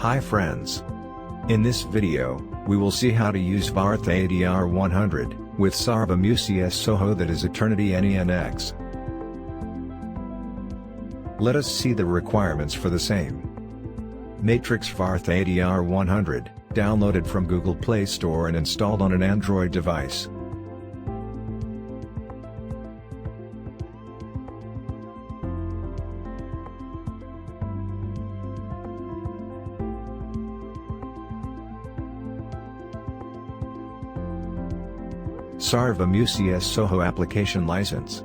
Hi friends. In this video, we will see how to use VARTA ADR100 with SARVAM UCS SOHO, that is Eternity NENX. Let us see the requirements for the same. Matrix VARTA ADR100, downloaded from Google Play Store and installed on an Android device. SARVAM UCS SOHO application license.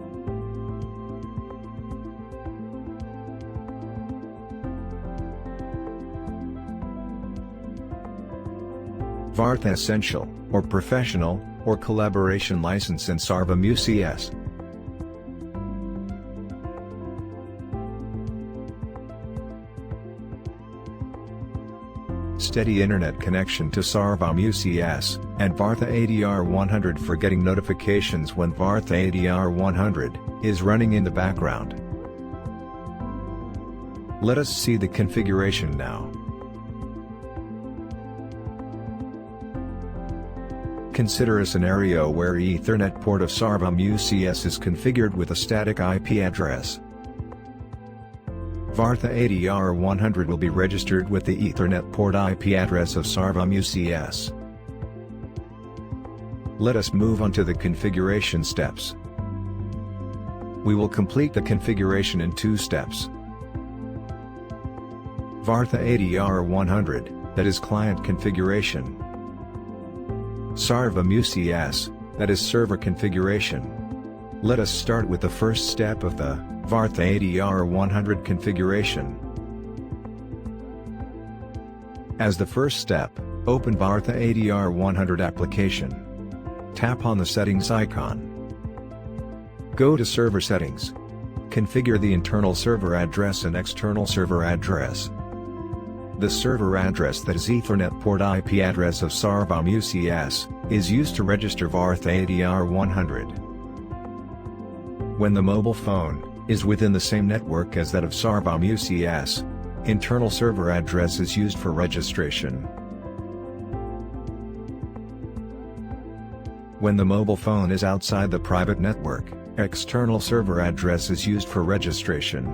VARTA Essential, or Professional, or Collaboration license in SARVAM UCS. Steady internet connection to SARVAM UCS, and VARTA ADR100 for getting notifications when VARTA ADR100 is running in the background. Let us see the configuration now. Consider a scenario where Ethernet port of SARVAM UCS is configured with a static IP address. VARTA ADR100 will be registered with the Ethernet port IP address of SARVAM UCS. Let us move on to the configuration steps. We will complete the configuration in 2 steps. VARTA ADR100, that is client configuration. SARVAM UCS, that is server configuration. Let us start with the first step of the VARTA ADR100 configuration. As the first step, open VARTA ADR100 application. Tap on the settings icon. Go to server settings. Configure the internal server address and external server address. The server address, that is Ethernet port IP address of SARVAM UCS, is used to register VARTA ADR100. When the mobile phone is within the same network as that of SARVAM UCS, internal server address is used for registration. When the mobile phone is outside the private network, external server address is used for registration.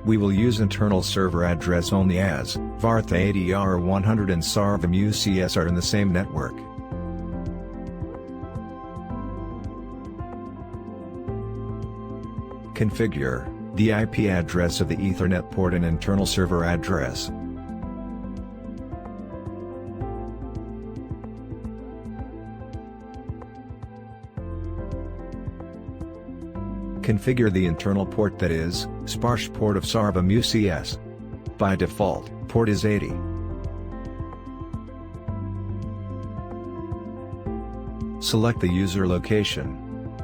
We will use internal server address only as VARTA ADR100 and SARVAM UCS are in the same network. Configure the IP address of the Ethernet port and internal server address. Configure the internal port, that is, sparse port of SARVAM UCS. By default, port is 80. Select the user location.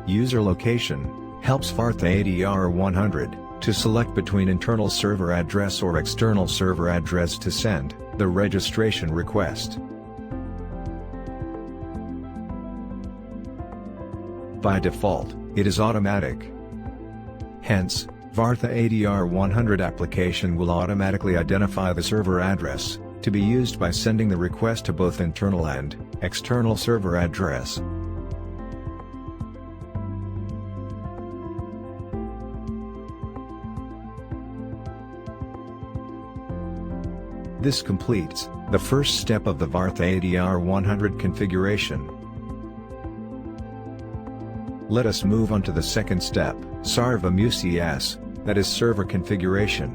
User location helps VARTA ADR100 to select between internal server address or external server address to send the registration request. By default, it is automatic. Hence, VARTA ADR100 application will automatically identify the server address to be used by sending the request to both internal and external server address. This completes the first step of the VARTA ADR100 configuration. Let us move on to the second step, SARVAM UCS, that is server configuration.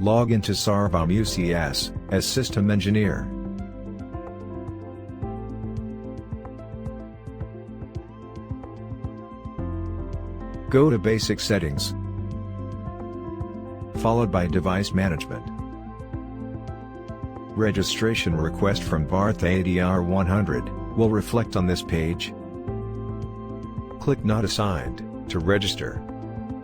Log into SARVAM UCS as system engineer. Go to Basic Settings, followed by Device Management. Registration request from VARTA ADR100 will reflect on this page. Click Not Assigned to register.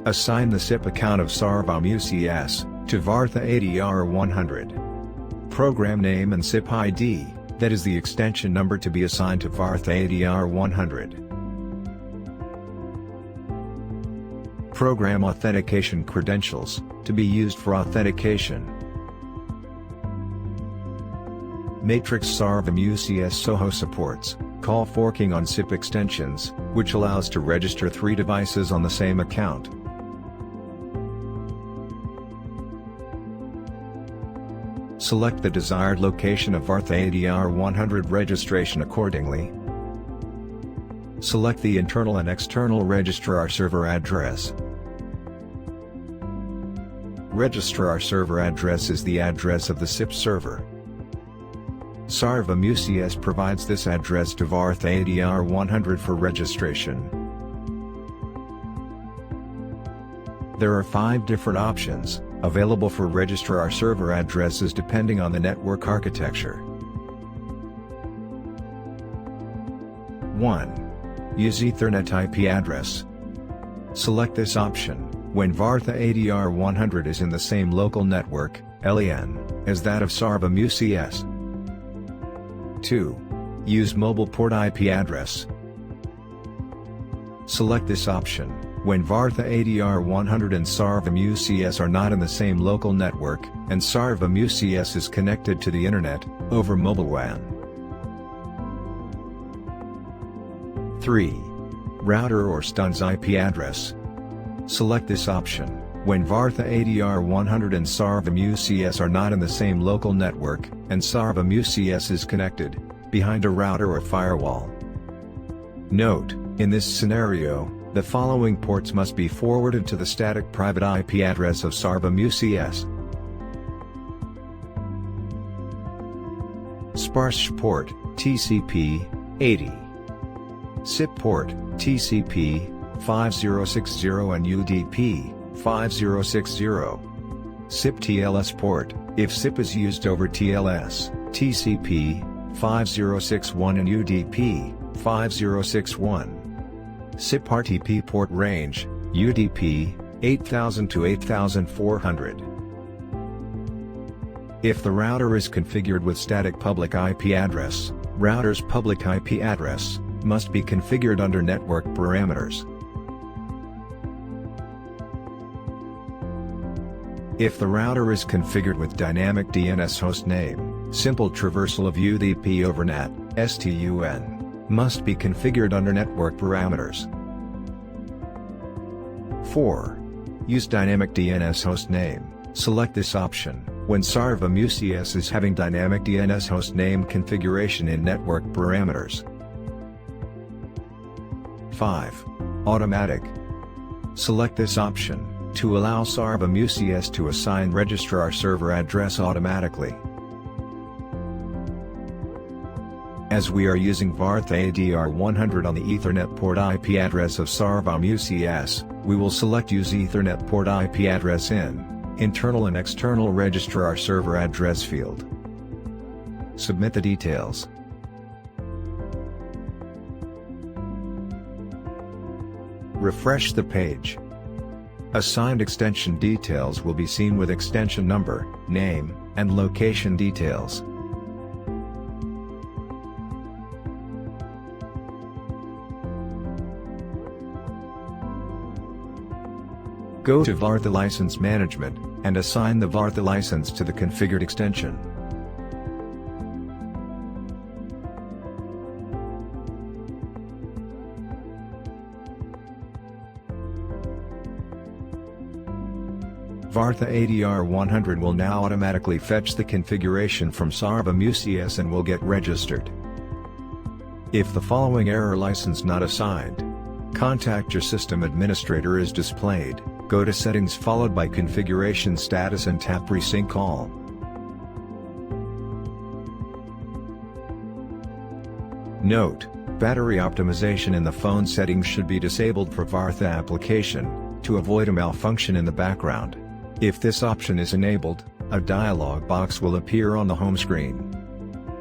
Assign the SIP account of SARVAM UCS to VARTA ADR100. Program name and SIP ID, that is the extension number to be assigned to VARTA ADR100. Program authentication credentials, to be used for authentication. Matrix SARVAM UCS SOHO supports call forking on SIP extensions, which allows to register 3 devices on the same account. Select the desired location of VARTA ADR100 registration accordingly. Select the internal and external registrar server address. Registrar server address is the address of the SIP server. SARVAM UCS provides this address to VARTA ADR100 for registration. There are 5 different options available for registrar server addresses depending on the network architecture. 1. Use Ethernet IP address. Select this option when VARTA ADR100 is in the same local network (LAN) as that of SARVAM UCS. 2. Use mobile port IP address. Select this option when VARTA ADR100 and SARVAM UCS are not in the same local network, and SARVAM UCS is connected to the Internet over mobile WAN. 3. Router or STUNS IP address. Select this option when VARTA ADR100 and SARVAM UCS are not in the same local network, and SARVAM UCS is connected behind a router or firewall. Note, in this scenario, the following ports must be forwarded to the static private IP address of SARVAM UCS. Sparse port, TCP, 80. SIP port, TCP, 5060 and UDP, 5060. SIP TLS port, if SIP is used over TLS, TCP, 5061 and UDP, 5061. SIP RTP port range, UDP, 8000 to 8400. If the router is configured with static public IP address, router's public IP address must be configured under network parameters. If the router is configured with dynamic DNS hostname, simple traversal of UDP over NAT, STUN, must be configured under network parameters. 4. Use dynamic DNS hostname. Select this option when SARVAM UCS is having dynamic DNS hostname configuration in network parameters. 5. Automatic. Select this option to allow SARVAM UCS to assign registrar server address automatically. As we are using VARTA ADR100 on the Ethernet port IP address of SARVAM UCS, we will select Use Ethernet port IP address in internal and external registrar server address field. Submit the details. Refresh the page. Assigned extension details will be seen with extension number, name, and location details. Go to VARTA License Management, and assign the VARTA license to the configured extension. VARTA ADR100 will now automatically fetch the configuration from SARVAM UCS and will get registered. If the following error license not assigned, contact your system administrator is displayed. Go to Settings followed by Configuration Status and tap Resync All. Note, battery optimization in the phone settings should be disabled for VARTA application, to avoid a malfunction in the background. If this option is enabled, a dialog box will appear on the home screen.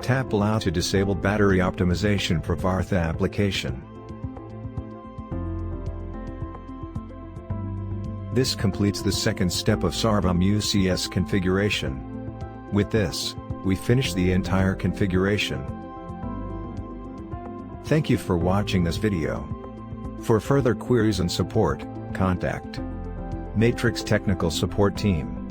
Tap Allow to disable battery optimization for VARTA application. This completes the second step of SARVAM UCS configuration. With this, we finish the entire configuration. Thank you for watching this video. For further queries and support, Contact Matrix Technical Support Team.